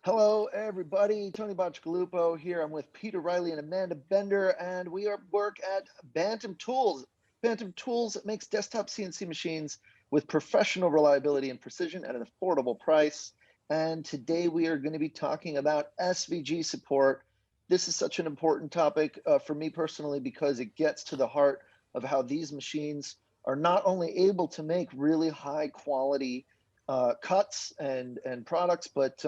Hello, everybody. Tony Boccigalupo here. I'm with Peter Riley and Amanda Bender, and we are work at Bantam Tools. Bantam Tools makes desktop CNC machines with professional reliability and precision at an affordable price. And today we are going to be talking about SVG support. This is such an important topic for me personally because it gets to the heart of how these machines are not only able to make really high quality cuts and products, but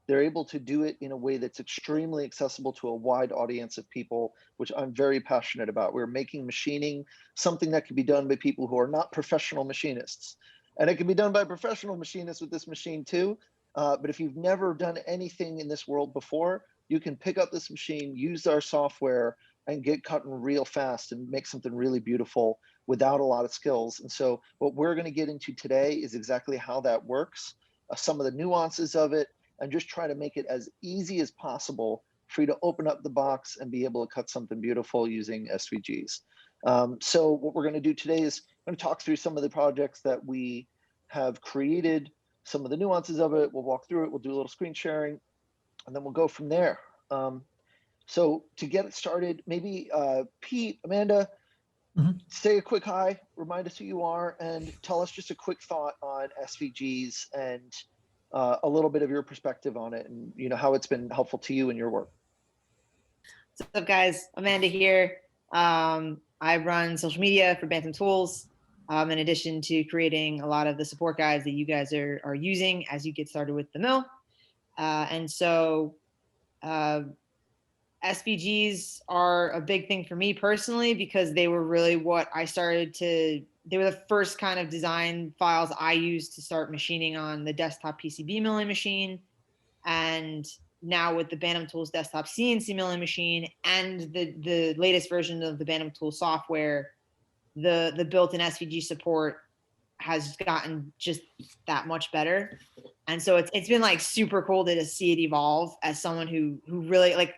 they're able to do it in a way that's extremely accessible to a wide audience of people, which I'm very passionate about. We're making machining something that can be done by people who are not professional machinists. And it can be done by professional machinists with this machine too. But if you've never done anything in this world before, you can pick up this machine, use our software, and get cutting real fast and make something really beautiful without a lot of skills. And so what we're going to get into today is exactly how that works, some of the nuances of it, and just try to make it as easy as possible for you to open up the box and be able to cut something beautiful using SVGs. So what we're going to do today is I'm going to talk through some of the projects that we have created, some of the nuances of it. We'll walk through it. We'll do a little screen sharing, and then we'll go from there. So to get it started, maybe Pete, Amanda, say a quick hi, remind us who you are, and tell us just a quick thought on SVGs and a little bit of your perspective on it, and how it's been helpful to you in your work. What's up, guys? Amanda here. I run social media for Bantam Tools, in addition to creating a lot of the support guides that you guys are using as you get started with the mill. And so SVGs are a big thing for me personally because they were really what I started to, they were the first kind of design files I used to start machining on the desktop PCB milling machine. And now with the Bantam Tools desktop CNC milling machine and the latest version of the Bantam Tools software, the built-in SVG support has gotten just that much better. And so it's been like super cool to see it evolve as someone who really, like,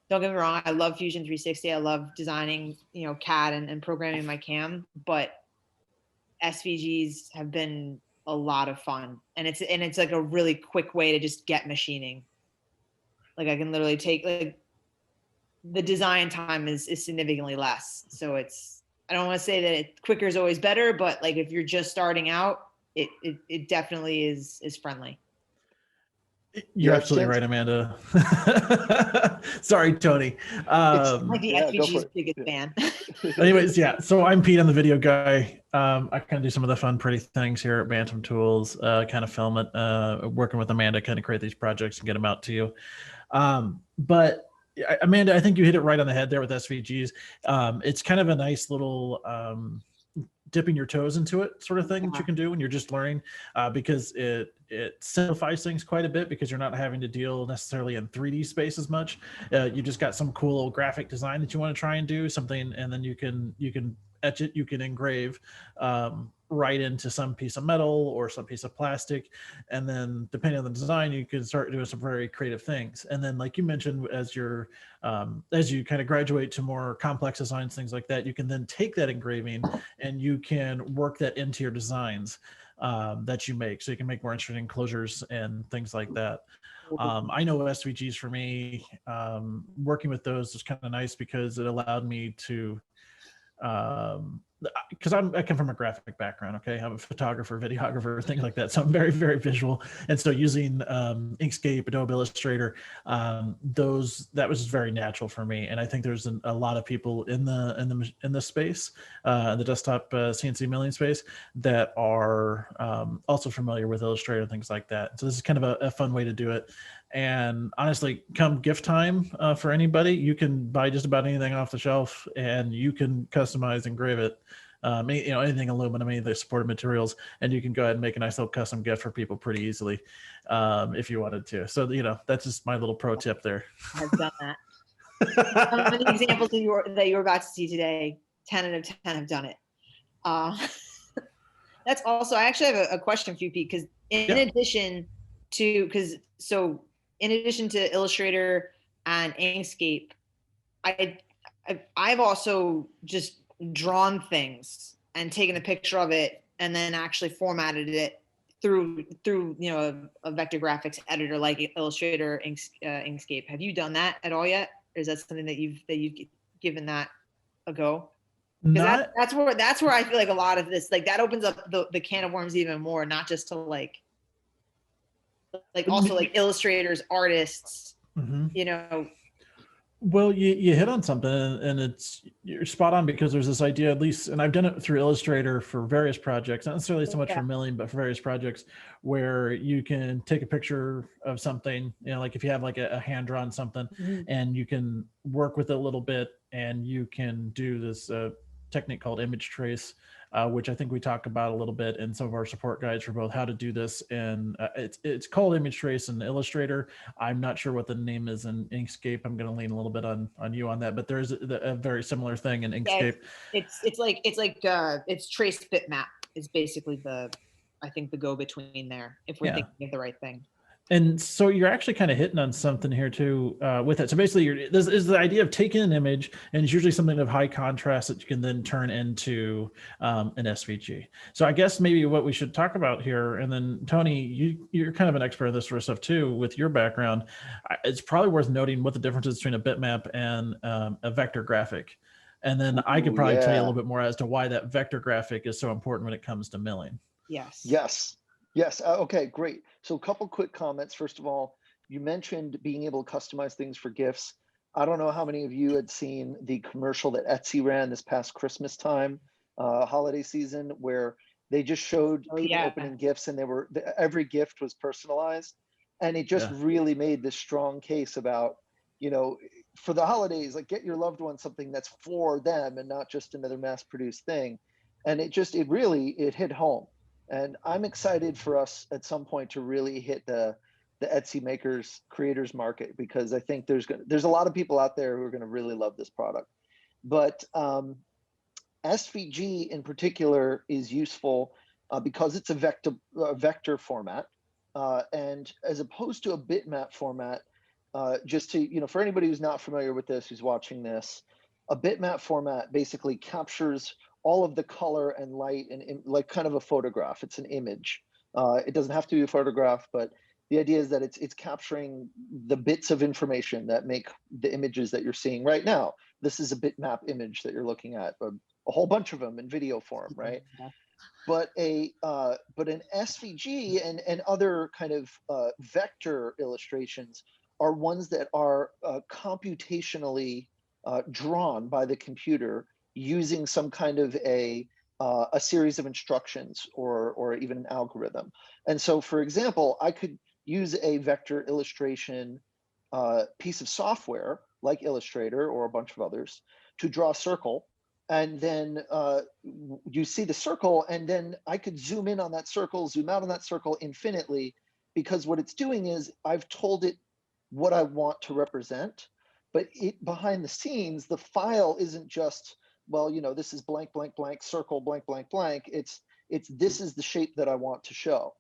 don't get me wrong, I love Fusion 360. I love designing, CAD and programming my CAM, but SVGs have been a lot of fun. And it's like a really quick way to just get machining. Like I can literally take, like, the design time is significantly less. So I don't want to say that quicker is always better, but like if you're just starting out, it definitely is friendly. You're absolutely right, Amanda. Sorry, Tony. It's like the SVG's biggest fan. Anyways, yeah. So I'm Pete. I'm the video guy. I kind of do some of the fun, pretty things here at Bantam Tools. Kind of film it. Working with Amanda, kind of create these projects and get them out to you. But Amanda, I think you hit it right on the head there with SVGs. It's kind of a nice little dipping your toes into it sort of thing that you can do when you're just learning, because it simplifies things quite a bit because you're not having to deal necessarily in 3D space as much. You just got some cool old graphic design that you want to try and do something, and then you can etch it, you can engrave right into some piece of metal or some piece of plastic, and then depending on the design you can start doing some very creative things. And then, like you mentioned, as you kind of graduate to more complex designs, things like that, you can then take that engraving and you can work that into your designs that you make, so you can make more interesting closures and things like that. I know SVGs for me, working with those was kind of nice because it allowed me to because I come from a graphic background. Okay, I'm a photographer, videographer, things like that. So I'm very, very visual. And so using Inkscape, Adobe Illustrator, that was very natural for me. And I think there's a lot of people in the space, the desktop CNC milling space, that are also familiar with Illustrator and things like that. So this is kind of a fun way to do it. And honestly, come gift time for anybody, you can buy just about anything off the shelf and you can customize and engrave it. Anything aluminum, any of the supported materials, and you can go ahead and make a nice little custom gift for people pretty easily if you wanted to. So, that's just my little pro tip there. I've done that. Some of the examples that you're about to see today, 10 out of 10 have done it. That's also, I actually have a question for you, Pete, because in addition to Illustrator and Inkscape, I've also just drawn things and taken a picture of it and then actually formatted it through a vector graphics editor like Illustrator, Inkscape. Have you done that at all yet? Or is that something that you've given that a go? Because that's where I feel like a lot of this, like, that opens up the can of worms even more, not just to like also like illustrators, artists, Well, you hit on something, and you're spot on, because there's this idea, at least, and I've done it through Illustrator for various projects, not necessarily so much for milling, but for various projects, where you can take a picture of something, like if you have like a hand drawn something, and you can work with it a little bit, and you can do this technique called image trace, which I think we talk about a little bit in some of our support guides for both how to do this. And it's called image trace in Illustrator. I'm not sure what the name is in Inkscape. I'm going to lean a little bit on you on that, but there's a very similar thing in Inkscape. It's trace bitmap is basically I think the go between there, if we're thinking of the right thing. And so you're actually kind of hitting on something here too with it. So basically, this is the idea of taking an image, and it's usually something of high contrast that you can then turn into an SVG. So I guess maybe what we should talk about here, and then Tony, you're kind of an expert in this sort of stuff too with your background. It's probably worth noting what the difference is between a bitmap and a vector graphic. And then I could probably tell you a little bit more as to why that vector graphic is so important when it comes to milling. Yes. Okay, great. So a couple quick comments. First of all, you mentioned being able to customize things for gifts. I don't know how many of you had seen the commercial that Etsy ran this past Christmas time, holiday season, where they just showed people opening gifts, and every gift was personalized. And it just really made this strong case about, for the holidays, like, get your loved one something that's for them and not just another mass-produced thing. And it hit home. And I'm excited for us at some point to really hit the Etsy creators market, because I think there's a lot of people out there who are going to really love this product. But SVG in particular is useful because it's a vector format, and as opposed to a bitmap format. Just to, for anybody who's not familiar with this, who's watching this, a bitmap format basically captures all of the color and light, and like kind of a photograph. It's an image. It doesn't have to be a photograph, but the idea is that it's capturing the bits of information that make the images that you're seeing right now. This is a bitmap image that you're looking at, a whole bunch of them in video form, right? But an SVG and other kind of vector illustrations are ones that are computationally drawn by the computer, using some kind of a series of instructions or even an algorithm. And so, for example, I could use a vector illustration piece of software like Illustrator or a bunch of others to draw a circle, and then you see the circle, and then I could zoom in on that circle, zoom out on that circle infinitely, because what it's doing is I've told it what I want to represent, but behind the scenes, the file isn't just, well, this is blank, blank, blank, circle, blank, blank, blank. It's this is the shape that I want to show.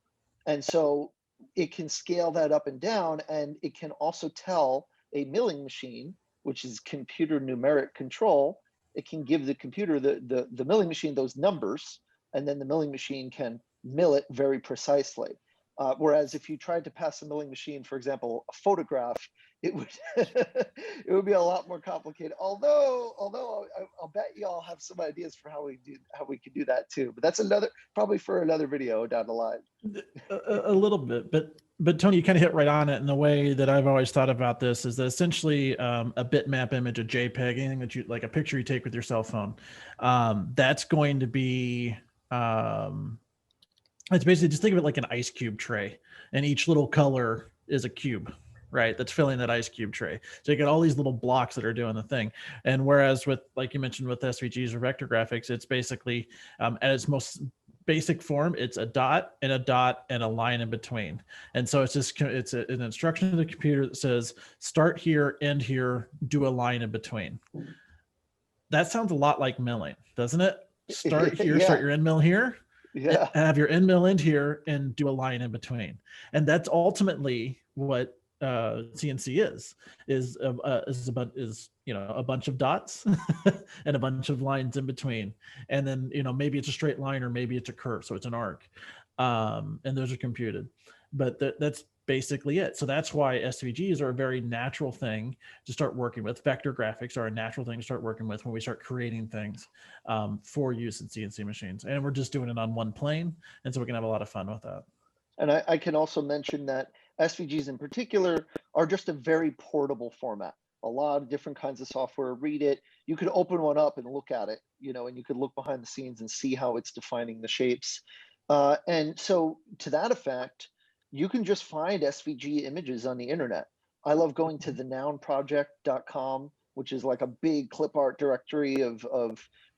And so it can scale that up and down, and it can also tell a milling machine, which is computer numeric control. It can give the computer, the milling machine, those numbers, and then the milling machine can mill it very precisely. Whereas if you tried to pass a milling machine, for example, a photograph, it would be a lot more complicated. Although I'll bet you all have some ideas for how we could do that too. But that's probably for another video down the line. A little bit, but Tony, you kind of hit right on it. In the way that I've always thought about this is that essentially a bitmap image, a JPEG, anything that you like, a picture you take with your cell phone, that's going to be it's basically, just think of it like an ice cube tray, and each little color is a cube, right? That's filling that ice cube tray. So you get all these little blocks that are doing the thing. And whereas with, like you mentioned, with SVGs or vector graphics, it's basically at its most basic form, it's a dot and a line in between. And so it's an instruction to the computer that says, start here, end here, do a line in between. That sounds a lot like milling, doesn't it? Start here, start your end mill here. Yeah. Have your end mill end here and do a line in between. And that's ultimately what CNC is a bunch of dots and a bunch of lines in between. And then, maybe it's a straight line or maybe it's a curve. So it's an arc. and those are computed. But that's basically it. So that's why SVGs are a very natural thing to start working with. Vector graphics are a natural thing to start working with when we start creating things for use in CNC machines. And we're just doing it on one plane, and so we can have a lot of fun with that. And I can also mention that SVGs in particular are just a very portable format. A lot of different kinds of software read it. You could open one up and look at it, and you could look behind the scenes and see how it's defining the shapes. And so to that effect, you can just find SVG images on the internet. I love going to thenounproject.com, which is like a big clip art directory of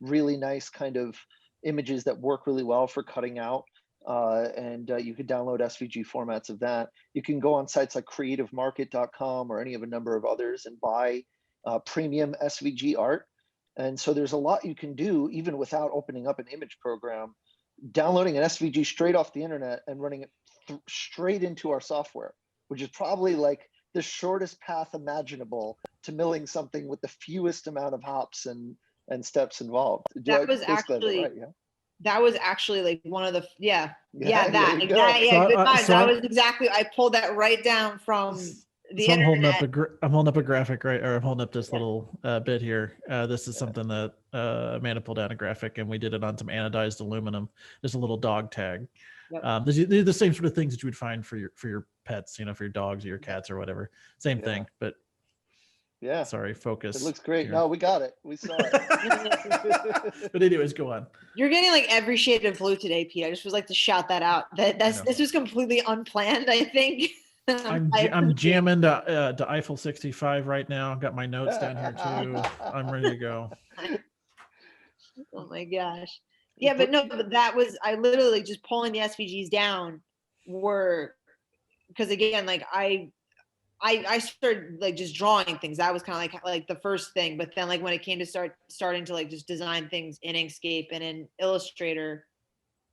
really nice kind of images that work really well for cutting out. And you could download SVG formats of that. You can go on sites like creativemarket.com or any of a number of others and buy premium SVG art. And so there's a lot you can do even without opening up an image program, downloading an SVG straight off the internet and running it straight into our software, which is probably like the shortest path imaginable to milling something with the fewest amount of hops and steps involved. That was actually like one of the was exactly, I pulled that right down from the internet. I'm holding up a graphic, right? Or I'm holding up this little bit here. This is something that Amanda pulled out a graphic, and we did it on some anodized aluminum. There's a little dog tag. Yep. They're the same sort of things that you would find for your pets, for your dogs or your cats or whatever. Same thing, but yeah. Sorry, focus. It looks great. Here. No, we got it. We saw it. But anyways, go on. You're getting like every shade of blue today, Pete. I just was like to shout that out. This was completely unplanned, I think. I'm jamming to Eiffel 65 right now. I've got my notes down here too. I'm ready to go. Oh my gosh. Yeah, but that was, I literally just pulling the SVGs down because again, like I started like just drawing things. That was kind of like the first thing. But then like when it came to starting to like just design things in Inkscape and in Illustrator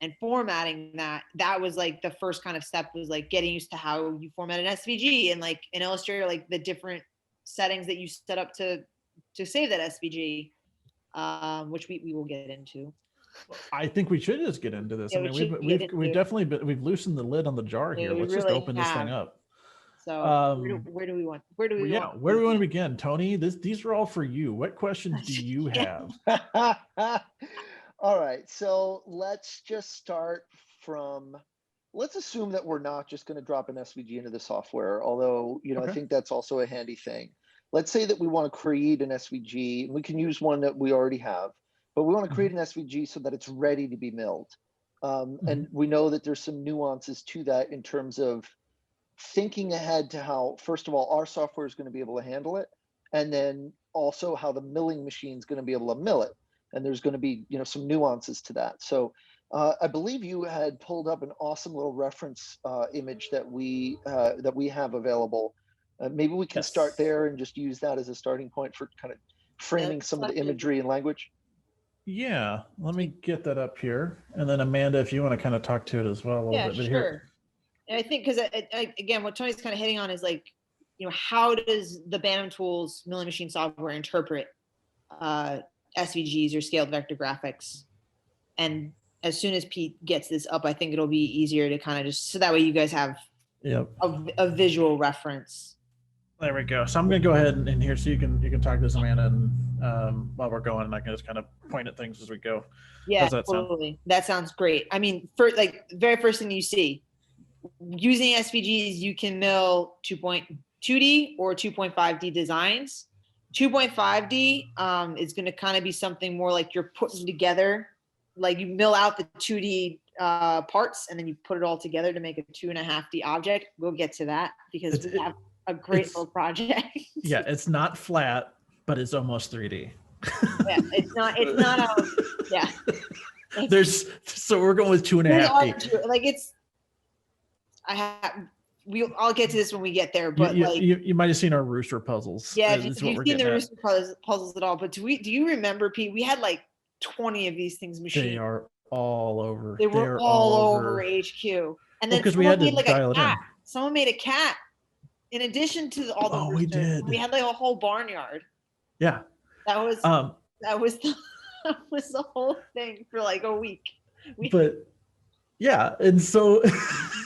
and formatting that was like the first kind of step, was like getting used to how you format an SVG, and like in Illustrator, like the different settings that you set up to save that SVG, which we will get into. I think we should just get into this. Yeah, I mean, we've definitely we've loosened the lid on the jar here. Let's really just open this thing up. So where do we want to begin, Tony? These are all for you. What questions do you have? All right, so let's just start from, let's assume that we're not just going to drop an SVG into the software, although okay. I think that's also a handy thing. Let's say that we want to create an SVG. We can use one that we already have, but we want to create an SVG so that it's ready to be milled. And we know that there's some nuances to that in terms of thinking ahead to how, first of all, our software is going to be able to handle it, and then also how the milling machine is going to be able to mill it. And there's going to be, some nuances to that. So I believe you had pulled up an awesome little reference image that we have available. Maybe we can start there and just use that as a starting point for kind of framing some of the imagery and language. Yeah, let me get that up here. And then Amanda, if you want to kind of talk to it as well a little bit. But sure. And I think because again, what Tony's kind of hitting on is like, how does the Bantam Tools milling machine software interpret SVGs or scaled vector graphics? And as soon as Pete gets this up, I think it'll be easier to kind of just, so that way you guys have a visual reference. There we go. So I'm going to go ahead and here, so you can talk to this, Amanda, and while we're going, I can just kind of point at things as we go. Yeah, totally. That sounds great. I mean, for like very first thing you see, using SVGs, you can mill 2.2D or 2.5D designs. 2.5D is going to kind of be something more like you're putting together, like you mill out the 2D parts and then you put it all together to make a 2.5D object. We'll get to that because we have a great little project. Yeah, it's not flat, but it's almost 3D. Yeah, it's not. Yeah. So we're going with 2.5D. Like I'll get to this when we get there, but you might have seen our rooster puzzles. Yeah, if you've seen the rooster puzzles at all, but do you remember, Pete? We had like 20 of these things machined. They are all over. They were all over HQ, and then because we had to dial it in. Someone made a cat in addition to all the roosters. We did. We had like a whole barnyard. Yeah, that was the whole thing for like a week. Yeah, and so,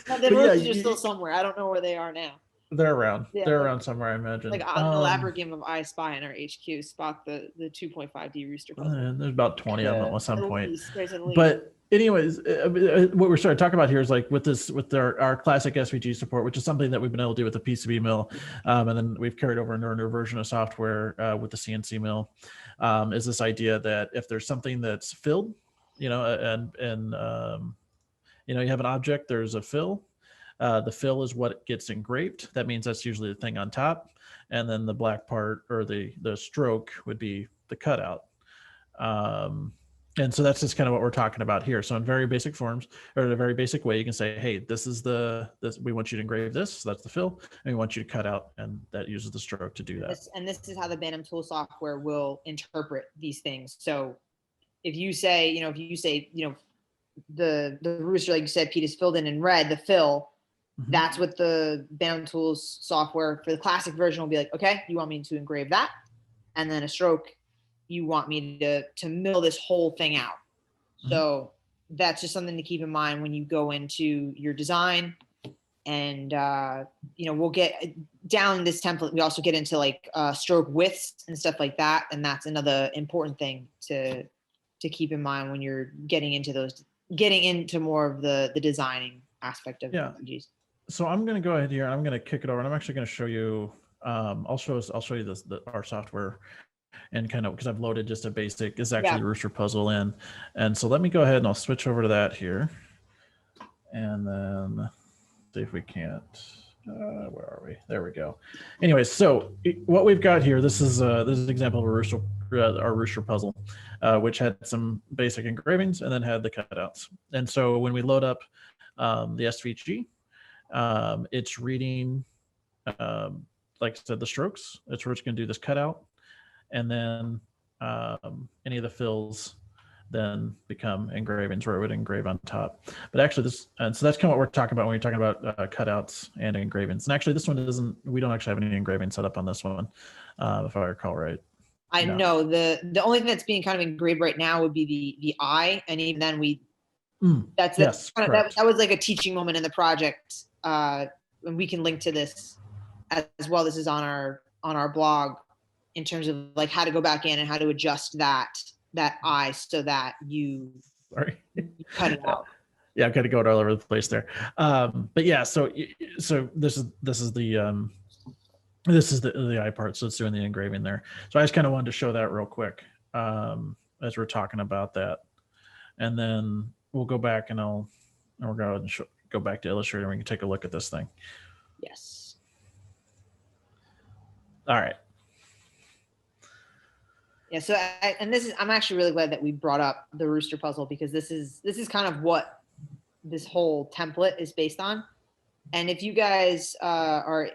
No, the but yeah, roosters are still somewhere. I don't know where they are now. they're around. Yeah, They're around somewhere, I imagine. like on the elaborate game of I Spy in our HQ, spot the 2.5D rooster puzzle. There's about 20 of them at some point. There's at least. But anyways, what we're starting to talk about here is like with our classic SVG support, which is something that we've been able to do with the PCB mill, and then we've carried over into our new version of software with the CNC mill, is this idea that if there's something that's filled, and you have an object, there's a fill. The fill is what gets engraved. That means that's usually the thing on top, and then the black part or the stroke would be the cutout. And so that's just kind of what we're talking about here. So in very basic forms, or in a very basic way, you can say, hey, this we want you to engrave this, so that's the fill, and we want you to cut out, and that uses the stroke to do that. And this is how the Bantam Tool software will interpret these things. So if you say, the rooster, like you said, Pete, is filled in red, the fill, that's what the Bantam Tools software for the classic version will be like, okay, you want me to engrave that? And then a stroke, you want me to mill this whole thing out. So that's just something to keep in mind when you go into your design. And, we'll get down this template. We also get into like stroke widths and stuff like that. And that's another important thing to keep in mind when you're getting into more of the designing aspect of SVGs. So I'm going to go ahead here and I'm going to kick it over, and I'm actually going to show you, I'll show you our software, and kind of, because I've loaded just a basic, is actually the rooster puzzle in. And so let me go ahead and I'll switch over to that here. And then see if we can't, where are we? There we go. Anyways, so what we've got here, this is an example of our rooster puzzle, which had some basic engravings and then had the cutouts. And so when we load up the SVG, it's reading, like I said, the strokes. It's where it's going to do this cutout, and then any of the fills then become engravings, where it would engrave on top. But actually, and so that's kind of what we're talking about when you're talking about cutouts and engravings. And actually, this one we don't actually have any engraving set up on this one, if I recall right. I know the only thing that's being kind of engraved right now would be the eye, and even then that was like a teaching moment in the project. And we can link to this as well. This is on our blog in terms of like how to go back in and how to adjust that eye so that you cut it out. Yeah, I'm kind of going all over the place there. But yeah, so this is the eye part. So it's doing the engraving there. So I just kind of wanted to show that real quick as we're talking about that, and then we'll go back and we'll go ahead and go back to Illustrator, and we can take a look at this thing. Yes. All right. Yeah. So I'm actually really glad that we brought up the rooster puzzle, because this is kind of what this whole template is based on. And if you guys for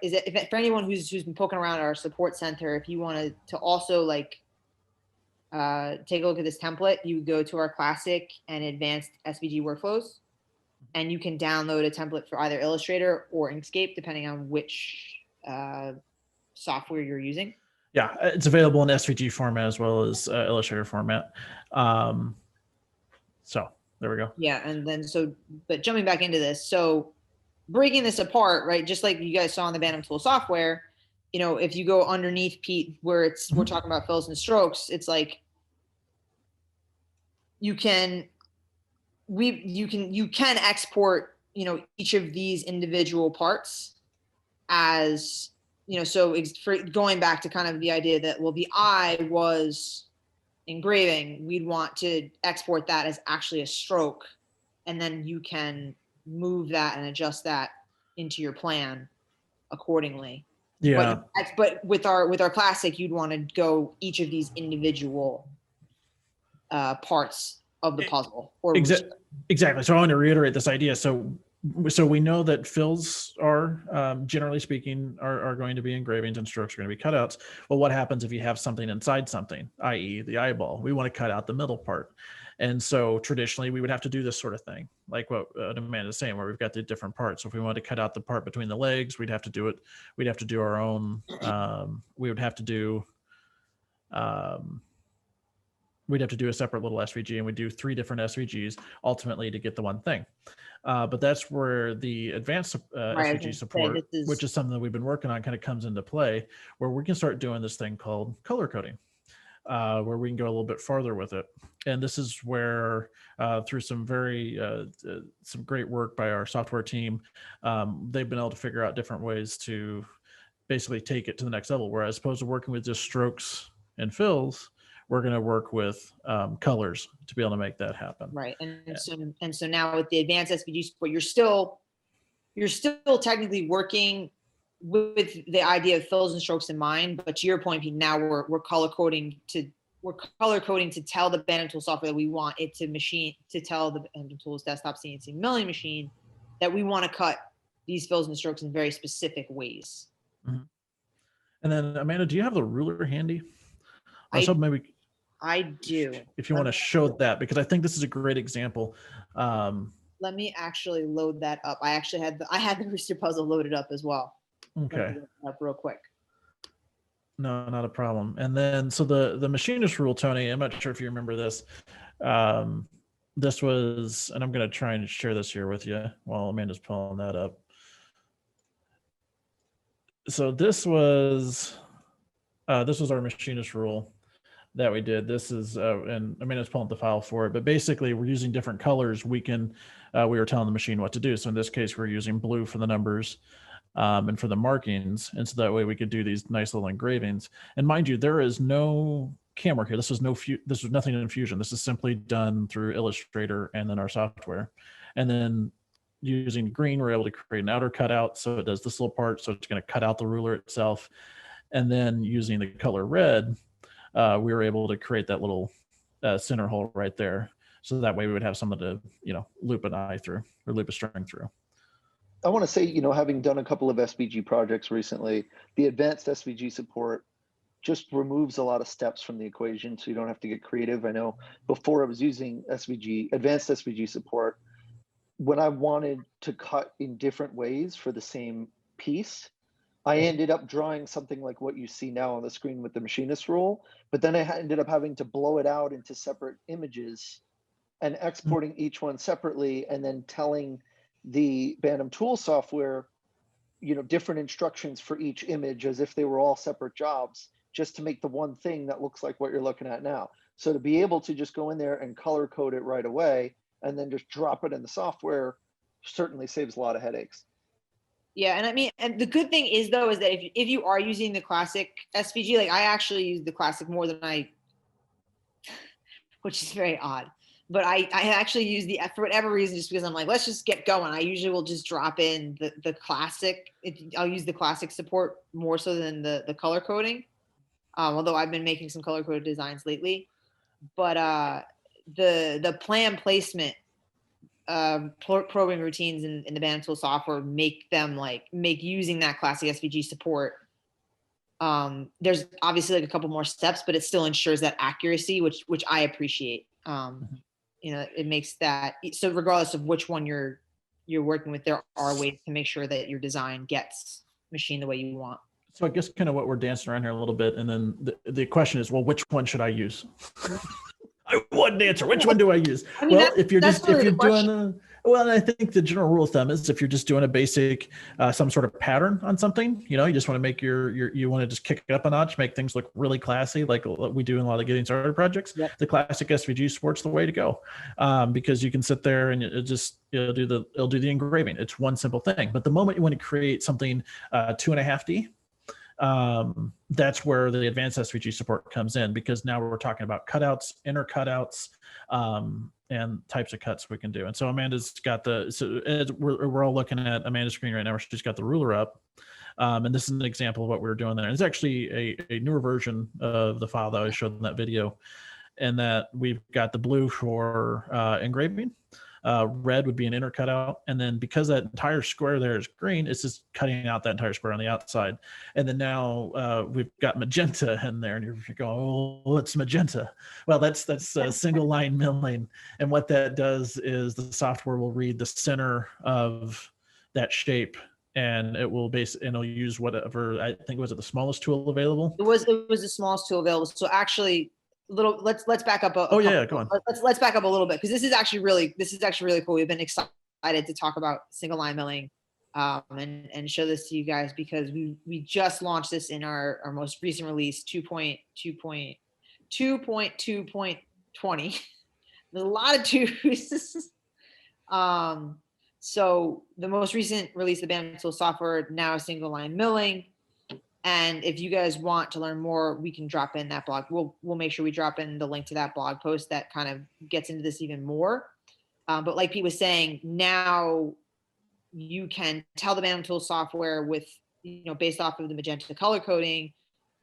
anyone who's been poking around our support center, if you wanted to also like take a look at this template, you go to our classic and advanced SVG workflows, and you can download a template for either Illustrator or Inkscape, depending on which software you're using. Yeah, it's available in SVG format as well as Illustrator format. So there we go. Yeah, and then but jumping back into this, so breaking this apart, right? Just like you guys saw in the Bantam Tool software, if you go underneath, Pete, where we're talking about fills and strokes, it's like you can export, each of these individual parts as, so for going back to kind of the idea that, well, the eye was engraving, we'd want to export that as actually a stroke, and then you can move that and adjust that into your plan accordingly. Yeah. But with our classic, you'd want to go each of these individual parts of the puzzle. Exactly. So I want to reiterate this idea. So we know that fills are, generally speaking, are going to be engravings, and strokes are going to be cutouts. Well, what happens if you have something inside something, i.e. the eyeball? We want to cut out the middle part. And so traditionally we would have to do this sort of thing, like what Amanda's saying, where we've got the different parts. So if we wanted to cut out the part between the legs, we'd have to do it. We'd have to do our own, we would have to do, we'd have to do a separate little SVG, and we do 3 different SVGs ultimately to get the one thing. But that's where the advanced Right, SVG support, this which is something that we've been working on, kind of comes into play, where we can start doing this thing called color coding, where we can go a little bit farther with it. And this is where, through some some great work by our software team, they've been able to figure out different ways to basically take it to the next level. Where as opposed to working with just strokes and fills, we're going to work with colors to be able to make that happen. Right, and so now with the advanced SVG support, you're still technically working with the idea of fills and strokes in mind. But to your point, Pete, now we're color coding to tell the Bantam Tool software that we want it to tell the Bantam Tools desktop CNC milling machine that we want to cut these fills and strokes in very specific ways. Mm-hmm. And then Amanda, do you have the ruler handy? Maybe I do. If you want to show that, because I think this is a great example. Let me actually load that up. I had the Rooster puzzle loaded up as well. Okay. Up real quick. No, not a problem. And then, so the machinist rule, Tony, I'm not sure if you remember this. This was, and I'm going to try and share this here with you while Amanda's pulling that up. So this was our machinist rule that we did. This is, and Amanda's pulling up the file for it, but basically we're using different colors. We were telling the machine what to do. So in this case, we're using blue for the numbers, and for the markings. And so that way we could do these nice little engravings. And mind you, there is no camera here. This was nothing in Fusion. This is simply done through Illustrator and then our software. And then using green, we're able to create an outer cutout. So it does this little part. So it's going to cut out the ruler itself. And then using the color red, we were able to create that little center hole right there. So that way we would have something to, loop an eye through or loop a string through. I want to say, having done a couple of SVG projects recently, the advanced SVG support just removes a lot of steps from the equation, so you don't have to get creative. I know before I was using advanced SVG support, when I wanted to cut in different ways for the same piece, I ended up drawing something like what you see now on the screen with the machinist rule, but then I ended up having to blow it out into separate images and exporting each one separately, and then telling the Bantam Tools software, different instructions for each image as if they were all separate jobs, just to make the one thing that looks like what you're looking at now. So to be able to just go in there and color code it right away and then just drop it in the software certainly saves a lot of headaches. Yeah, and I mean, and the good thing is though, is that if you are using the classic SVG, like I actually use the classic more than which is very odd. But I actually use for whatever reason, just because I'm like, let's just get going. I usually will just drop in the classic. I'll use the classic support more so than the color coding. Although I've been making some color coded designs lately. But the plan placement probing routines in the Bantam Tools software make using that classic SVG support. There's obviously like a couple more steps, but it still ensures that accuracy, which I appreciate. It makes that so regardless of which one you're working with, there are ways to make sure that your design gets machined the way you want. So I guess kind of what we're dancing around here a little bit, and then the question is, well, which one should I use? I wouldn't answer. Which one do I use? I mean, well, if you're doing well, I think the general rule of thumb is if you're just doing a basic, some sort of pattern on something, you just want to make you want to just kick it up a notch, make things look really classy, like we do in a lot of getting started projects. Yep. The classic SVG support's the way to go, because you can sit there and it'll do the engraving. It's one simple thing. But the moment you want to create something 2.5D, that's where the advanced SVG support comes in, because now we're talking about cutouts, inner cutouts, and types of cuts we can do. And so Amanda's got we're all looking at Amanda's screen right now. She's got the ruler up. And this is an example of what we were doing there. And it's actually a newer version of the file that I showed in that video, and that we've got the blue for engraving. Red would be an inner cutout. And then because that entire square there is green, it's just cutting out that entire square on the outside. And then now we've got magenta in there, and you're going, oh, what's magenta? Well, that's single line milling. And what that does is the software will read the center of that shape, and it will it'll use whatever, I think, was it the smallest tool available? It was the smallest tool available. So actually, let's back up Oh yeah, go on. let's back up a little bit, because this is actually really cool. We've been excited to talk about single line milling, and show this to you guys, because we just launched this in our most recent release, 2.2.20. There's a lot of twos. So the most recent release of Bantam Tools software now is single line milling. And if you guys want to learn more, we can drop in that blog. We'll make sure we drop in the link to that blog post that kind of gets into this even more. But like Pete was saying, now you can tell the Bantam Tools software with, based off of the magenta color coding,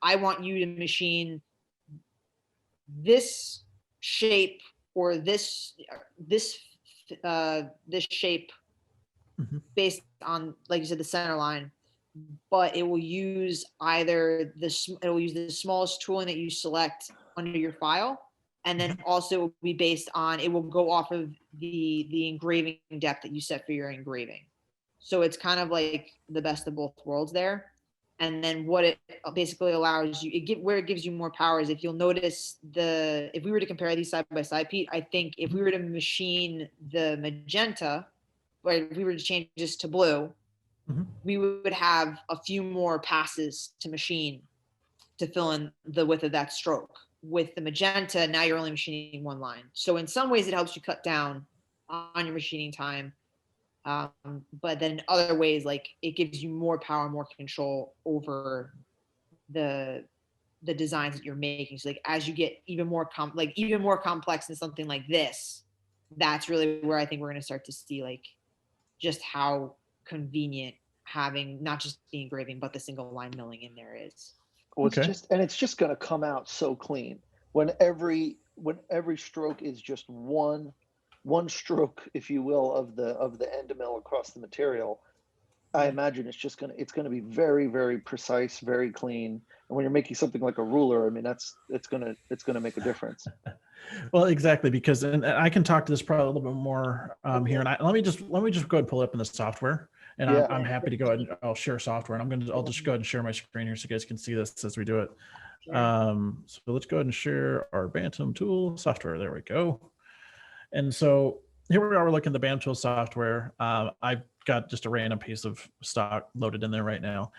I want you to machine this shape or this shape based on, like you said, the center line. But it will use the smallest tooling that you select under your file, and then also will be based on, it will go off of the engraving depth that you set for your engraving. So it's kind of like the best of both worlds there. And then what it basically allows you, where it gives you more power is, if you'll notice, if we were to compare these side by side, Pete, I think if we were to machine the magenta, or if we were to change this to blue, we would have a few more passes to machine to fill in the width of that stroke. With the magenta, now you're only machining one line. So in some ways it helps you cut down on your machining time. But then in other ways, like, it gives you more power, more control over the designs that you're making. So like, as you get even more complex in something like this, that's really where I think we're going to start to see, like, just how convenient having not just the engraving but the single line milling in there is. Well, it's just going to come out so clean when every stroke is just one stroke, if you will, of the end mill across the material. I imagine it's going to be very, very precise, very clean. And when you're making something like a ruler, I mean, it's going to make a difference. Well, exactly, because, and I can talk to this probably a little bit more here. And let me just go ahead and pull it up in the software, and I'm happy to go ahead and I'll share software, and I'll just go ahead and share my screen here so you guys can see this as we do it. So let's go ahead and share our Bantam tool software. There we go. And so here we are, we're looking at the Bantam tool software. I've got just a random piece of stock loaded in there right now.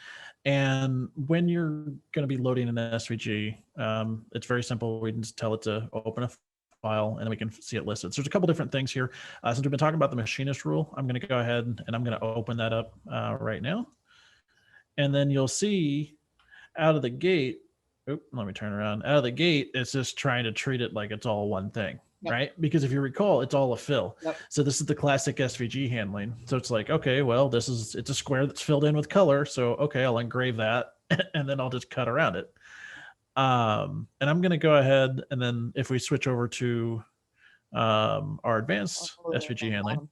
And when you're going to be loading an SVG, it's very simple. We can just tell it to open a file, and then we can see it listed. So there's a couple different things here. Since we've been talking about the machinist rule, I'm going to go ahead and I'm going to open that up right now. And then you'll see out of the gate, let me turn around. Out of the gate, it's just trying to treat it like it's all one thing. Yep. Right? Because if you recall, it's all a fill. Yep. So this is the classic SVG handling. So it's like, okay, well, it's a square that's filled in with color. So, okay, I'll engrave that and then I'll just cut around it. And I'm going to go ahead, and then if we switch over to our advanced SVG handling,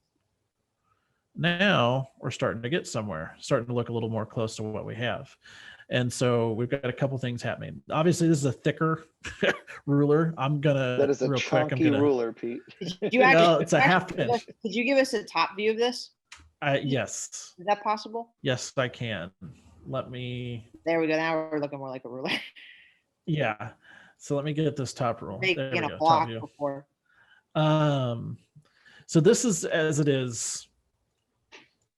now we're starting to get somewhere, starting to look a little more close to what we have. And so we've got a couple things happening. Obviously, this is a thicker ruler. That is a chunky ruler, Pete. It's a half inch. Could you give us a top view of this? Yes. Is that possible? Yes, I can. Let me. There we go. Now we're looking more like a ruler. Yeah. So let me get this top rule. There we go. Top view. Before. So this is as it is.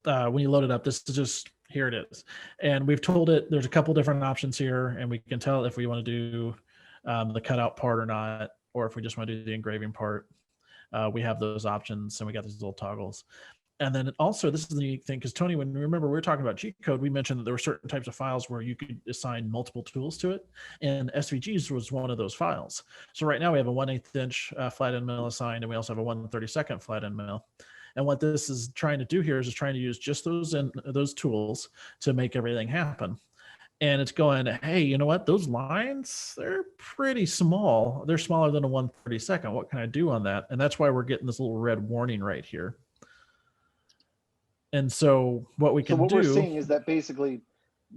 When you load it up, this is just, here it is. And we've told it there's a couple different options here, and we can tell if we want to do the cutout part or not, or if we just want to do the engraving part. We have those options, and we got these little toggles. And then also, this is the unique thing, because Tony, when we were talking about G code, we mentioned that there were certain types of files where you could assign multiple tools to it, and SVGs was one of those files. So right now we have a 1/8 inch flat end mill assigned, and we also have a 1/32 flat end mill. And what this is trying to do here is trying to use just those tools to make everything happen. And it's going, hey, you know what? Those lines, they're pretty small. They're smaller than a 1/32. What can I do on that? And that's why we're getting this little red warning right here. And so what we can do. So what we're seeing is that basically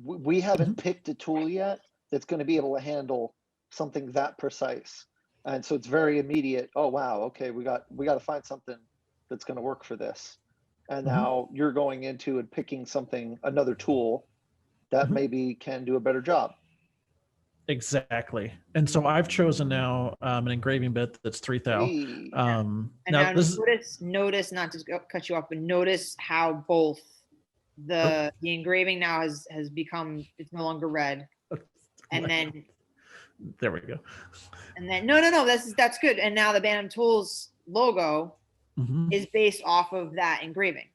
we haven't picked a tool yet that's going to be able to handle something that precise. And so it's very immediate. Oh, wow. Okay, we got to find something that's going to work for this. And now you're going into and picking another tool that maybe can do a better job. Exactly. And so I've chosen now an engraving bit that's 3 thou. Hey. And now This is notice, not to cut you off, but notice how both the engraving now has become, it's no longer red. And then there we go. And then no, that's good. And now the Bantam Tools logo is based off of that engraving.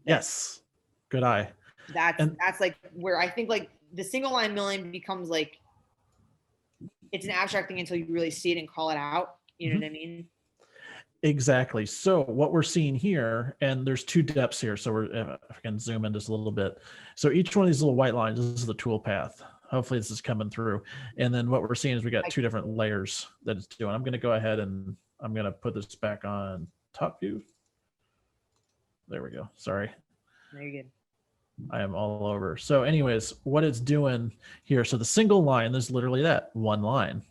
Yes, good eye. That's like where I think like the single line milling becomes like, it's an abstract thing until you really see it and call it out. You know what I mean? Exactly. So what we're seeing here, and there's 2 depths here. So we're, if I can zoom in just a little bit. So each one of these little white lines, this is the tool path. Hopefully this is coming through. And then what we're seeing is we got 2 different layers that it's doing. I'm going to go ahead and I'm going to put this back on top view. There we go. Sorry. Very good. I am all over. So anyways, what it's doing here, so the single line is literally that, one line.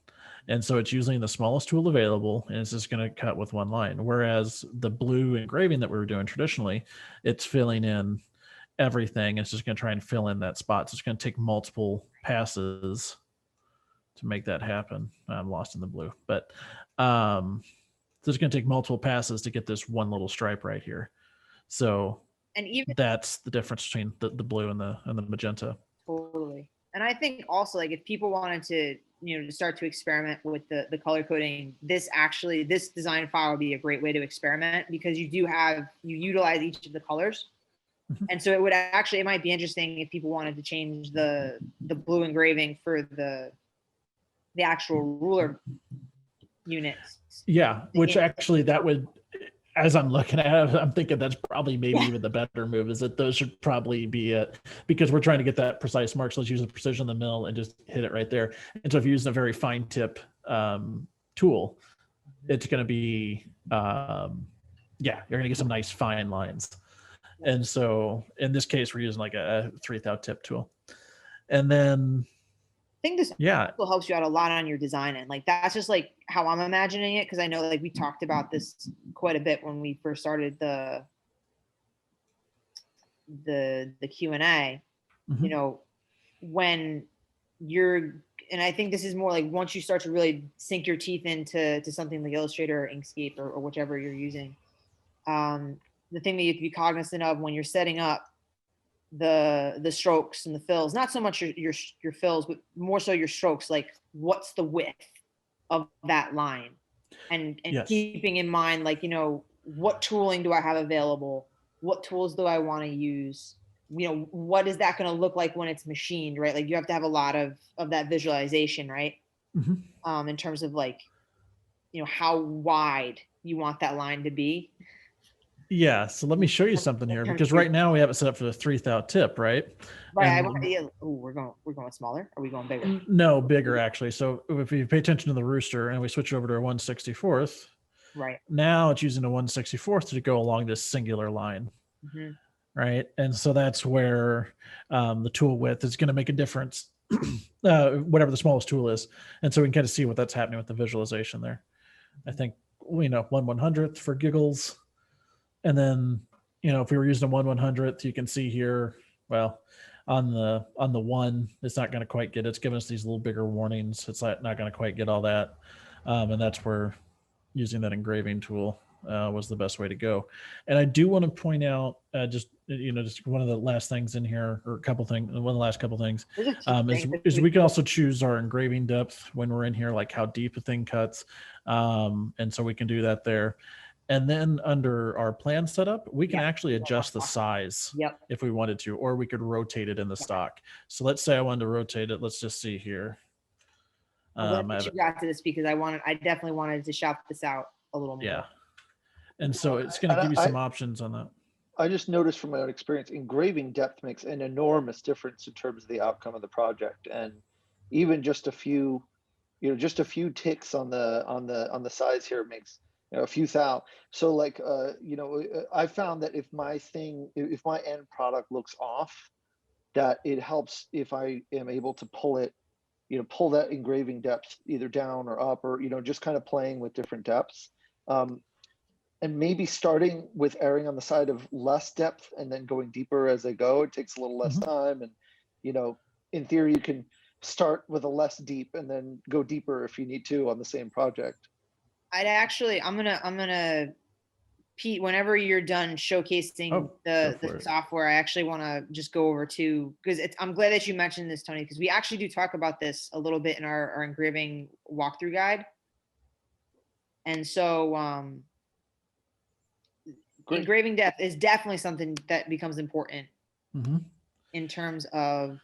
And so it's using the smallest tool available, and it's just going to cut with one line. Whereas the blue engraving that we were doing traditionally, it's filling in everything. It's just going to try and fill in that spot. So it's going to take multiple passes to make that happen. I'm lost in the blue, but so it's going to take multiple passes to get this one little stripe right here. So and even that's the difference between the blue and the magenta. Totally. And I think also like if people wanted to, to start to experiment with the color coding, this design file would be a great way to experiment, because you utilize each of the colors. And so it might be interesting if people wanted to change the blue engraving for the actual ruler units. Yeah, which actually that would, as I'm looking at it, I'm thinking that's probably maybe even the better move, is that those should probably be it, because we're trying to get that precise mark. So let's use the precision in the mill and just hit it right there. And so if you're using a very fine tip tool, it's going to be, you're going to get some nice fine lines. And so in this case, we're using like a 3 thou tip tool. And then I think this also helps you out a lot on your design end. Like that's just like how I'm imagining it, because I know like we talked about this quite a bit when we first started the Q&A. When you're, and I think this is more like once you start to really sink your teeth into something like Illustrator or Inkscape or whichever you're using, the thing that you have to be cognizant of when you're setting up the strokes and the fills, not so much your fills, but more so your strokes, like what's the width of that line, and keeping in mind, like, what tooling do I have available? What tools do I want to use? What is that going to look like when it's machined, right? Like you have to have a lot of that visualization, right? In terms of like, how wide you want that line to be. Yeah, so let me show you something here, because right now we have it set up for the 3 thou tip, right? Right. We're going smaller. Are we going bigger? No, bigger actually. So if you pay attention to the rooster and we switch over to a 1/64th, right now it's using a 1/64th to go along this singular line, right? And so that's where the tool width is going to make a difference, whatever the smallest tool is. And so we can kind of see what that's happening with the visualization there. I think 1/100th for giggles. And then, if we were using a 1/100th, you can see here, well, on the 1, it's not going to quite get it. It's giving us these little bigger warnings. It's not going to quite get all that. And that's where using that engraving tool was the best way to go. And I do want to point out just one of the last things in here, or one of the last couple things, is we can also choose our engraving depth when we're in here, like how deep a thing cuts. And so we can do that there. And then under our plan setup, we can actually adjust the size if we wanted to, or we could rotate it in the stock. So let's say I wanted to rotate it. Let's just see here. I'm glad you got to this, because I definitely wanted to shop this out a little more. Yeah. And so it's going to give you some options on that. I just noticed from my own experience, engraving depth makes an enormous difference in terms of the outcome of the project. And even just a few ticks on the size here makes a few thou. So like, I found that if my end product looks off, that it helps if I am able to pull pull that engraving depth either down or up, or, just kind of playing with different depths. And maybe starting with erring on the side of less depth and then going deeper as I go. It takes a little less time. And, in theory, you can start with a less deep and then go deeper if you need to on the same project? I'm gonna Pete, whenever you're done showcasing the software, I actually want to just go over to, because I'm glad that you mentioned this, Tony, because we actually do talk about this a little bit in our engraving walkthrough guide. And so engraving depth is definitely something that becomes important in terms of,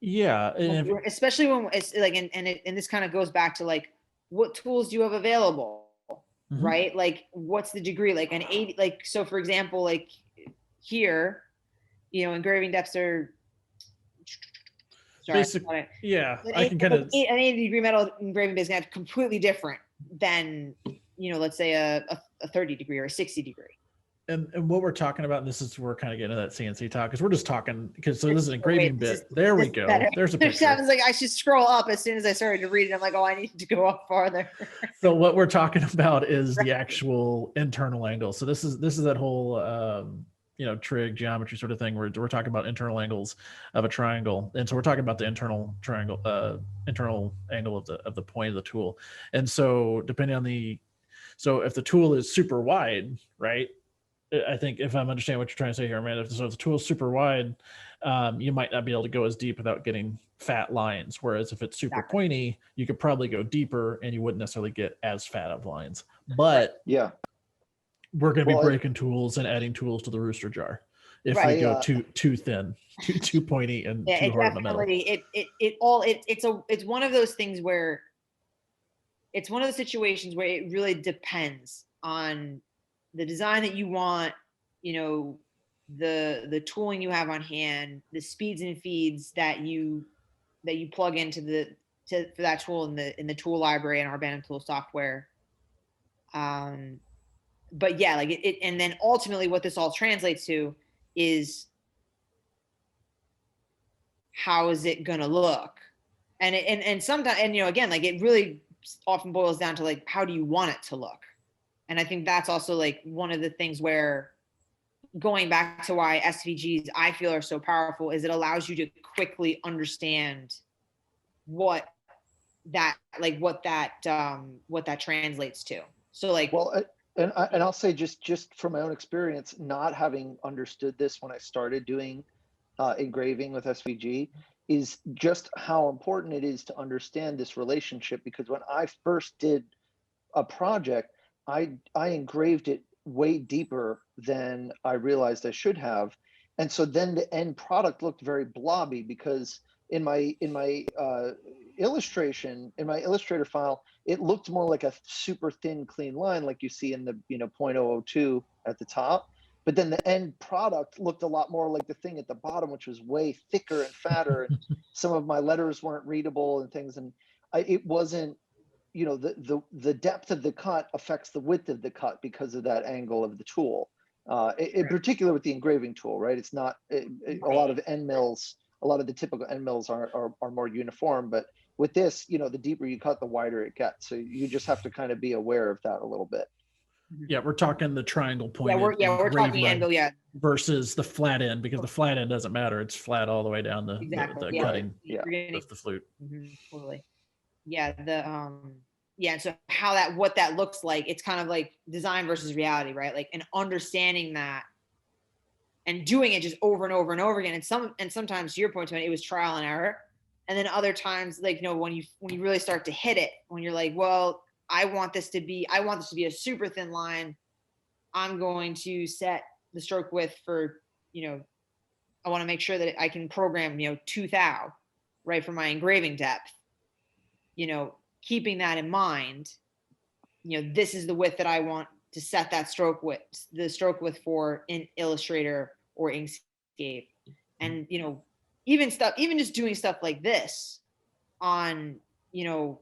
especially when it's like, and this kind of goes back to like, what tools do you have available? Right? Like, what's the degree? Like an 80, like, so for example, like here, you know, engraving depths are, basically, I can kind of, an 80-degree metal engraving base is gonna have completely different than, you know, let's say a 30-degree or a 60-degree. And what we're talking about, and this is, we're kind of getting to that CNC talk, because we're just talking, because so this is an engraving bit. There we go. Better. There's a picture. I was like, I should scroll up as soon as I started to read it. I'm like, oh, I need to go up farther. So what we're talking about is the actual internal angle. So this is that whole you know, trig geometry sort of thing. We're talking about internal angles of a triangle, and so we're talking about the internal triangle, internal angle of the point of the tool. And so depending on so if the tool is super wide, right? I think if I'm understanding what you're trying to say here, man, if the tool is super wide, you might not be able to go as deep without getting fat lines. Whereas if it's super pointy, you could probably go deeper and you wouldn't necessarily get as fat of lines. But yeah, we're going to be breaking tools and adding tools to the rooster jar if we go too thin, too pointy, and too hard in the middle. It's one of those things where it's one of the situations where it really depends on the design that you want, you know, the tooling you have on hand, the speeds and feeds that you plug into for that tool in the tool library and our Bantam Tools software. But yeah, like and then ultimately what this all translates to is, how is it gonna look? And sometimes, and you know, again, like it really often boils down to like, how do you want it to look? And I think that's also like one of the things where, going back to why SVGs I feel are so powerful, is it allows you to quickly understand what that translates to. So like, well, and I'll say just from my own experience, not having understood this when I started doing engraving with SVG, is just how important it is to understand this relationship. Because when I first did a project, I engraved it way deeper than I realized I should have. And so then the end product looked very blobby, because in my illustration, in my Illustrator file, it looked more like a super thin, clean line, like you see in the 0.002 at the top. But then the end product looked a lot more like the thing at the bottom, which was way thicker and fatter. And some of my letters weren't readable and things. And it wasn't, you know, the depth of the cut affects the width of the cut because of that angle of the tool. In particular with the engraving tool, right? It's not a lot of end mills. A lot of the typical end mills are more uniform, but with this, you know, the deeper you cut, the wider it gets. So you just have to kind of be aware of that a little bit. Yeah, we're talking the triangle point. We're talking angle, versus the flat end, because the flat end doesn't matter. It's flat all the way down the cutting with the flute. Totally. Yeah, and so what that looks like, it's kind of like design versus reality, right? Like, and understanding that and doing it just over and over and over again. And sometimes, to your point, Tony, it was trial and error. And then other times, like, you know, when you really start to hit it, when you're like, well, I want this to be a super thin line. I'm going to set the stroke width for, you know, I want to make sure that I can program, you know, 2 thou, right, for my engraving depth. You know, keeping that in mind, you know, this is the width that I want to set that stroke width for in Illustrator or Inkscape. And, you know, even just doing stuff like this on, you know,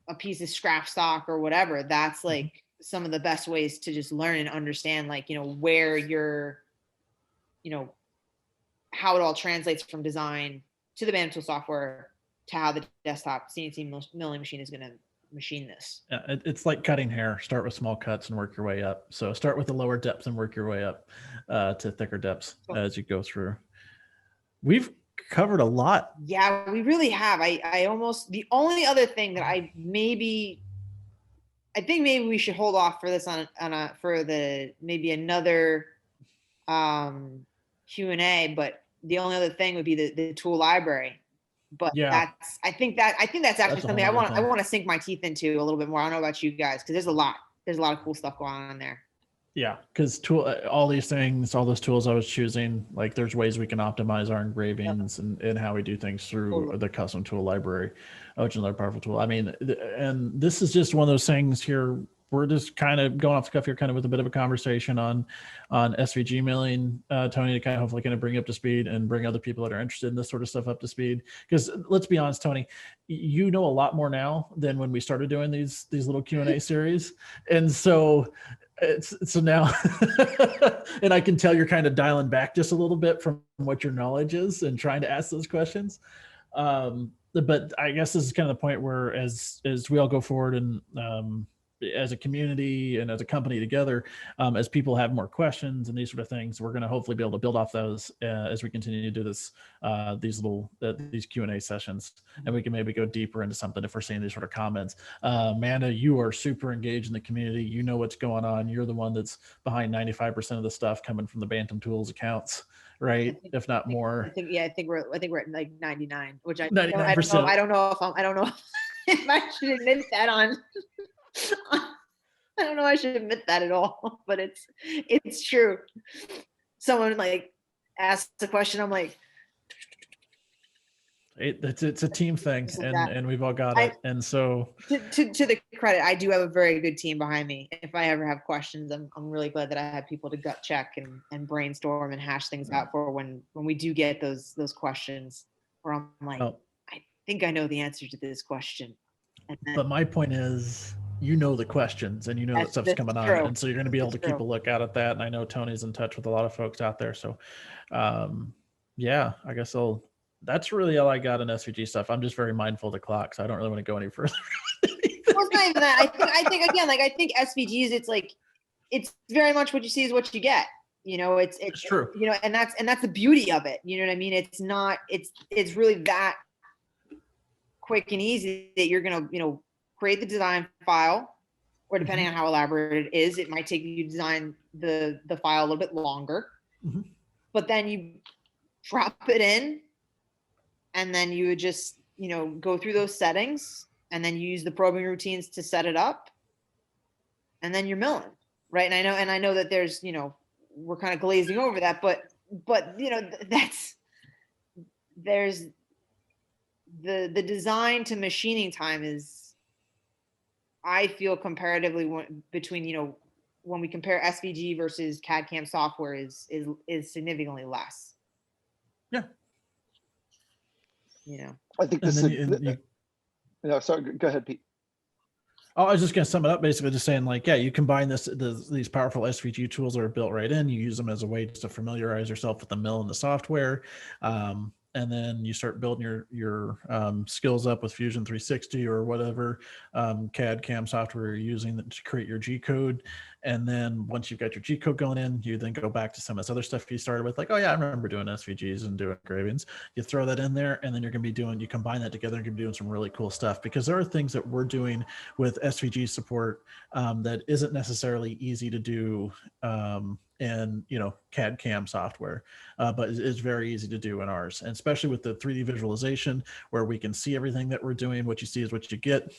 a piece of scrap stock or whatever, that's like some of the best ways to just learn and understand, like, you know, where you're, you know, how it all translates from design to the Bantam Tools software to how the desktop CNC milling machine is going to machine this. Yeah, it's like cutting hair. Start with small cuts and work your way up. So start with the lower depths and work your way up to thicker depths as you go through. covered a lot. Yeah, we really have. I almost, the only other thing that I think maybe we should hold off for this for maybe another Q&A, but the only other thing would be the tool library. But Yeah, I think that's actually That's a something whole other I thing. want to sink my teeth into a little bit more. I don't know about you guys, because there's a lot of cool stuff going on there. Yeah, because all these things, all those tools I was choosing, like there's ways we can optimize our engravings and how we do things through the custom tool library, which is another powerful tool. I mean, and this is just one of those things here. We're just kind of going off the cuff here, kind of with a bit of a conversation on SVG milling, Tony, to kind of hopefully kind of bring you up to speed and bring other people that are interested in this sort of stuff up to speed. Because let's be honest, Tony, you know a lot more now than when we started doing these little Q&A series, and so so now and I can tell you're kind of dialing back just a little bit from what your knowledge is and trying to ask those questions. But I guess this is kind of the point where as we all go forward and as a community and as a company together, as people have more questions and these sort of things, we're going to hopefully be able to build off those as we continue to do this, these Q&A sessions, and we can maybe go deeper into something if we're seeing these sort of comments. Amanda, you are super engaged in the community. You know what's going on. You're the one that's behind 95% of the stuff coming from the Bantam Tools accounts, right? If not more. I think we're at like 99, which I 99%. I don't know if I should admit that on. I don't know. I should admit that at all, but it's true. Someone like asks a question, I'm like, it's a team thing, and we've all got it. And so to the credit, I do have a very good team behind me. If I ever have questions, I'm really glad that I have people to gut check and brainstorm and hash things out for when we do get those questions where I'm like, I think I know the answer to this question. But my point is, you know the questions and you know that stuff's coming on, and so you're going to be able to keep a lookout at that. And I know Tony's in touch with a lot of folks out there, so yeah, I guess that's really all I got in SVG stuff. I'm just very mindful of the clock, so I don't really want to go any further. Well, it's not even that. I think again, like I think SVGs, it's very much what you see is what you get. You know, it's true. You know, and that's the beauty of it. You know what I mean? It's not. It's really that quick and easy that you're gonna create the design file, or depending on how elaborate it is, it might take you to design the file a little bit longer. But then you drop it in, and then you would just go through those settings, and then you use the probing routines to set it up, and then you're milling, right? And I know that there's we're kind of glazing over that, but there's the design to machining time is, I feel, comparatively between when we compare SVG versus CAD CAM software is significantly less. Yeah. I think this sorry, go ahead, Pete. Oh, I was just going to sum it up, basically just saying, like, yeah, you combine these powerful SVG tools that are built right in, you use them as a way to familiarize yourself with the mill and the software. And then you start building your skills up with Fusion 360 or whatever CAD CAM software you're using to create your G code. And then once you've got your G code going in, you then go back to some of this other stuff you started with, like, oh yeah, I remember doing SVGs and doing engravings. You throw that in there, and then you're going to be you combine that together and you're doing some really cool stuff, because there are things that we're doing with SVG support that isn't necessarily easy to do in CAD CAM software, but it's very easy to do in ours, and especially with the 3D visualization, where we can see everything that we're doing. What you see is what you get.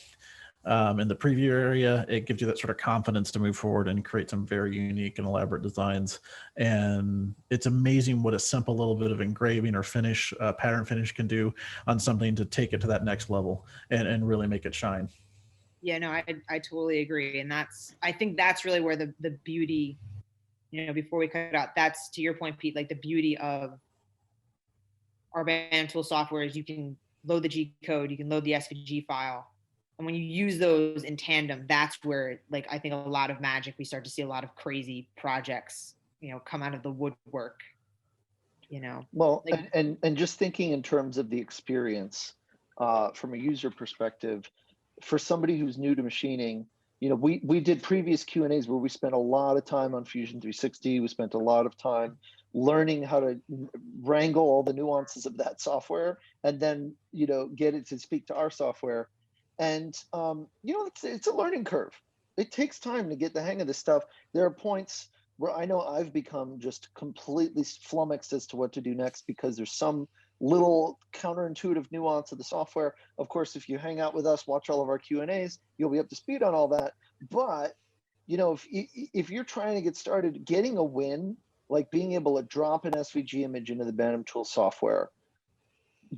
In the preview area, it gives you that sort of confidence to move forward and create some very unique and elaborate designs. And it's amazing what a simple little bit of engraving or finish, pattern finish, can do on something to take it to that next level and really make it shine. Yeah, no, I totally agree. And I think that's really where the beauty, before we cut it out, that's, to your point, Pete, like the beauty of our Bantam Tool software is you can load the G code, you can load the SVG file. And when you use those in tandem, that's where, like, I think a lot of magic, we start to see a lot of crazy projects, come out of the woodwork, Well, like, and just thinking in terms of the experience from a user perspective, for somebody who's new to machining, we did previous Q&As where we spent a lot of time on Fusion 360. We spent a lot of time learning how to wrangle all the nuances of that software, and then, you know, get it to speak to our software. And, you know, it's a learning curve. It takes time to get the hang of this stuff. There are points where I know I've become just completely flummoxed as to what to do next, because there's some little counterintuitive nuance of the software. Of course, if you hang out with us, watch all of our Q&As, you'll be up to speed on all that. But, you know, if you're trying to get started, getting a win, like being able to drop an SVG image into the Bantam Tools software,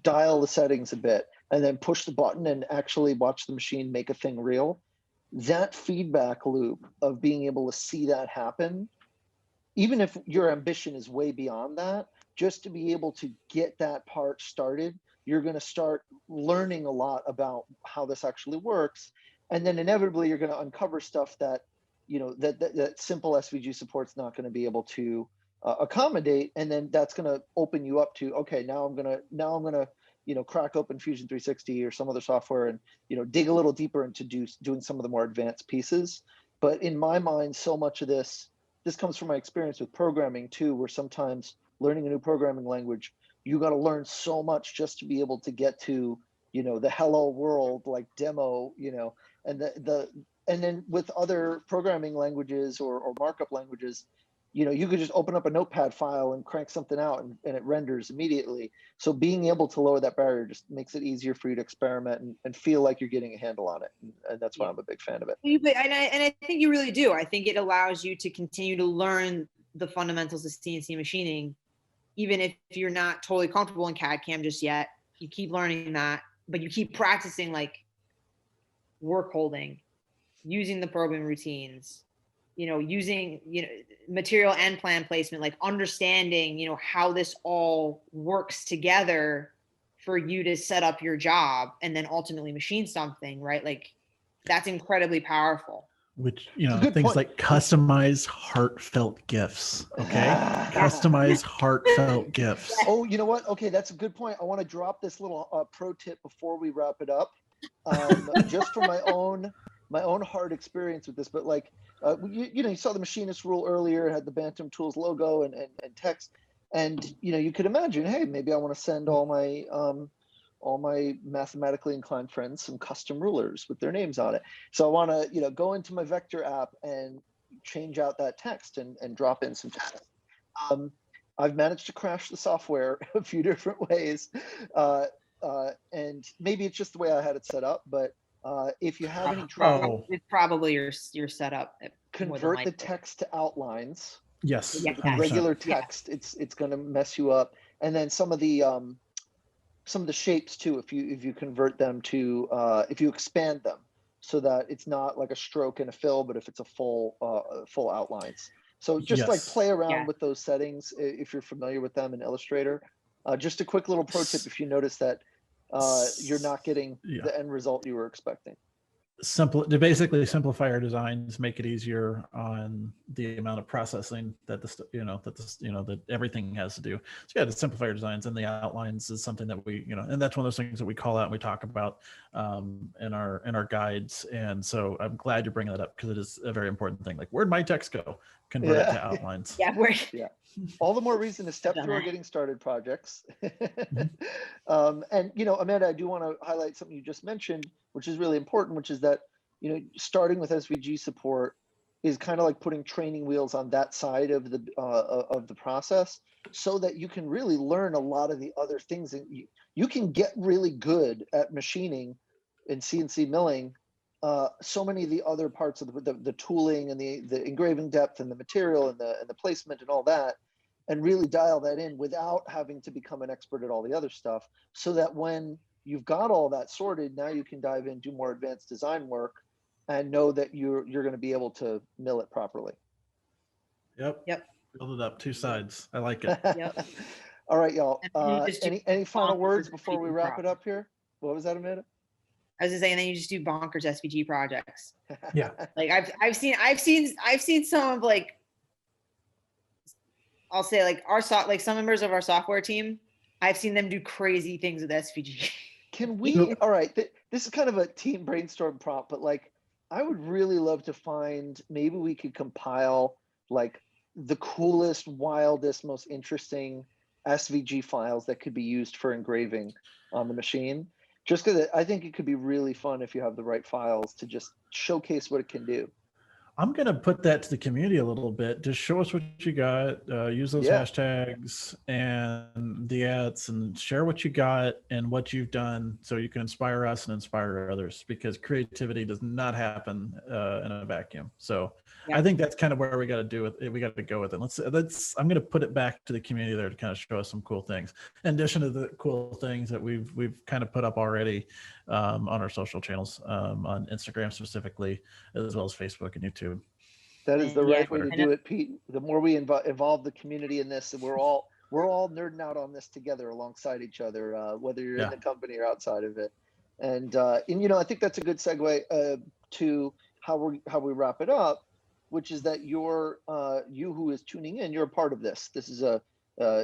dial the settings a bit, and then push the button and actually watch the machine make a thing real, that feedback loop of being able to see that happen, even if your ambition is way beyond that, just to be able to get that part started, you're going to start learning a lot about how this actually works. And then inevitably you're going to uncover stuff that, you know, that simple SVG support's not going to be able to accommodate. And then that's going to open you up to, okay, now I'm going to, you know, crack open Fusion 360 or some other software and, you know, dig a little deeper into doing some of the more advanced pieces. But in my mind, so much of this comes from my experience with programming too, where sometimes learning a new programming language, you got to learn so much just to be able to get to, you know, the hello world, like demo, you know, and and then with other programming languages or markup languages, you know, you could just open up a notepad file and crank something out and it renders immediately. So being able to lower that barrier just makes it easier for you to experiment and feel like you're getting a handle on it. And that's why I'm a big fan of it. And I think you really do. I think it allows you to continue to learn the fundamentals of CNC machining, even if you're not totally comfortable in CAD CAM just yet. You keep learning that, but you keep practicing like work holding, using the probing routines, you know, using, you know, material and plan placement, like understanding, you know, how this all works together for you to set up your job and then ultimately machine something, right? Like that's incredibly powerful. Which, you know, things like customize heartfelt gifs. Okay. Customize heartfelt gifs. Oh, you know what? Okay, that's a good point. I want to drop this little pro tip before we wrap it up. Just from my own hard experience with this, but like, you know, you saw the machinist rule earlier, it had the Bantam Tools logo and text, and you know, you could imagine, hey, maybe I want to send all my mathematically inclined friends some custom rulers with their names on it. So I want to, you know, go into my vector app and change out that text and drop in some text. I've managed to crash the software a few different ways, and maybe it's just the way I had it set up, but if you have any trouble, it's probably your setup. Convert the text to outlines. Yes, regular text. Yeah. It's going to mess you up. And then some of the shapes too. If you convert them to if you expand them so that it's not like a stroke and a fill, but if it's a full outlines. So just like play around with those settings if you're familiar with them in Illustrator. Just a quick little pro tip if you notice that you're not getting the end result you were expecting. To basically simplify our designs, make it easier on the amount of processing that that everything has to do. So to simplify our designs, and the outlines is something that we, and that's one of those things that we call out and we talk about in our guides. And so I'm glad you're bringing that up, because it is a very important thing. Like, where'd my text go? Convert it to outlines. All the more reason to step through our getting started projects. And Amanda, I do want to highlight something you just mentioned, which is really important, which is that starting with SVG support is kind of like putting training wheels on that side of the process, so that you can really learn a lot of the other things, that you can get really good at machining and CNC milling. So many of the other parts of the tooling and the engraving depth and the material and the placement and all that, and really dial that in without having to become an expert at all the other stuff, so that when you've got all that sorted, now you can dive in, do more advanced design work, and know that you're going to be able to mill it properly. Yep. Build it up, two sides. I like it. All right, y'all. Any final words before we wrap it up here? What was that, Amanda? I was just saying, then you just do bonkers SVG projects. Yeah. Like I've seen some of, like, I'll say, like, some members of our software team, I've seen them do crazy things with SVG. Can we, all right, this is kind of a team brainstorm prompt, but like, I would really love to find, maybe we could compile like the coolest, wildest, most interesting SVG files that could be used for engraving on the machine. Just because I think it could be really fun if you have the right files to just showcase what it can do. I'm going to put that to the community a little bit. Just show us what you got, use those Yeah. hashtags and the ads, and share what you got and what you've done so you can inspire us and inspire others, because creativity does not happen in a vacuum. So Yeah. I think that's kind of where we got to do it. We got to go with it. I'm going to put it back to the community there to kind of show us some cool things. In addition to the cool things that we've kind of put up already on our social channels, on Instagram specifically, as well as Facebook and YouTube. That is the Yeah, right way to do it, Pete. The more we involve the community in this, and we're all nerding out on this together alongside each other, whether you're in the company or outside of it. And you know, I think that's a good segue to how we wrap it up, which is that you who is tuning in, you're a part of this. This is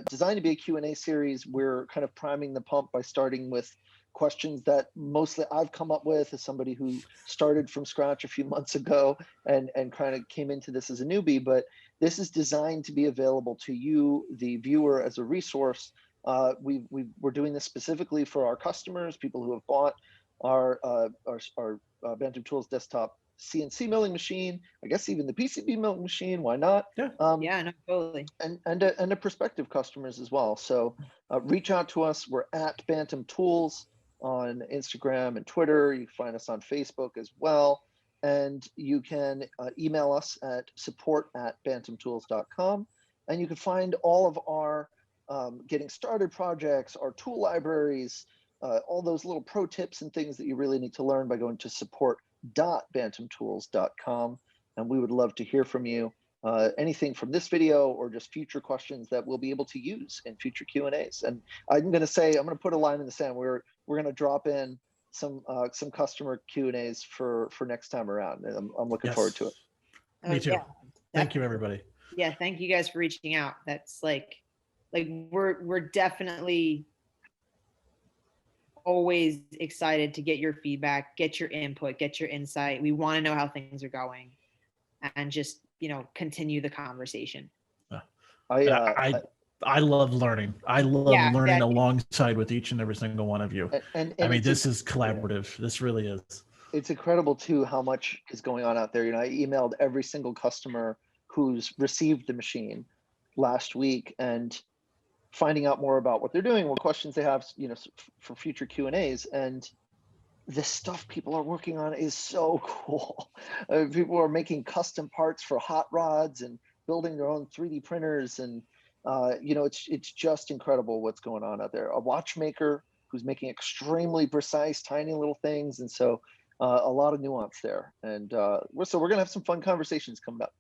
designed to be a Q&A series. We're kind of priming the pump by starting with questions that mostly I've come up with as somebody who started from scratch a few months ago and kind of came into this as a newbie. But this is designed to be available to you, the viewer, as a resource. We're doing this specifically for our customers, people who have bought our Bantam Tools desktop CNC milling machine, I guess even the PCB milling machine, why not? Yeah, no, totally. And the prospective customers as well. So reach out to us. We're at Bantam Tools on Instagram and Twitter. You can find us on Facebook as well. And you can email us at support@bantamtools.com. And you can find all of our getting started projects, our tool libraries, all those little pro tips and things that you really need to learn by going to support.bantamtools.com. And we would love to hear from you. Anything from this video or just future questions that we'll be able to use in future Q&As. And I'm going to put a line in the sand. We're going to drop in some customer Q&As for next time around. And I'm looking forward to it. Me too. Yeah, thank you, everybody. Yeah, thank you guys for reaching out. That's like we're definitely always excited to get your feedback, get your input, get your insight. We want to know how things are going, and just, you know, continue the conversation. I love learning. I love learning alongside with each and every single one of you. And I mean, this is collaborative. This really is. It's incredible too how much is going on out there. You know, I emailed every single customer who's received the machine last week and finding out more about what they're doing, what questions they have, you know, for future Q&As. And the stuff people are working on is so cool. People are making custom parts for hot rods and building their own 3D printers. And, you know, it's just incredible what's going on out there. A watchmaker who's making extremely precise, tiny little things. And so a lot of nuance there. And so we're going to have some fun conversations coming up.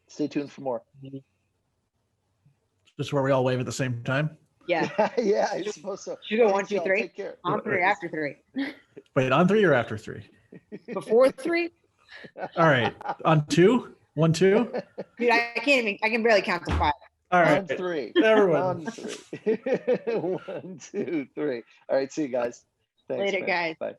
Stay tuned for more. Just where we all wave at the same time? Yeah. Yeah, I suppose so. Should we go 1, 2, 3? Take care. On 3, after 3. Wait, on 3 or after 3? Before 3? All right. On 2? 1, 2? Dude, I can barely count to 5. All right. On 3. Everyone. On 3. 1, 2, 3. All right, see you guys. Thanks, Later, man. guys. Bye.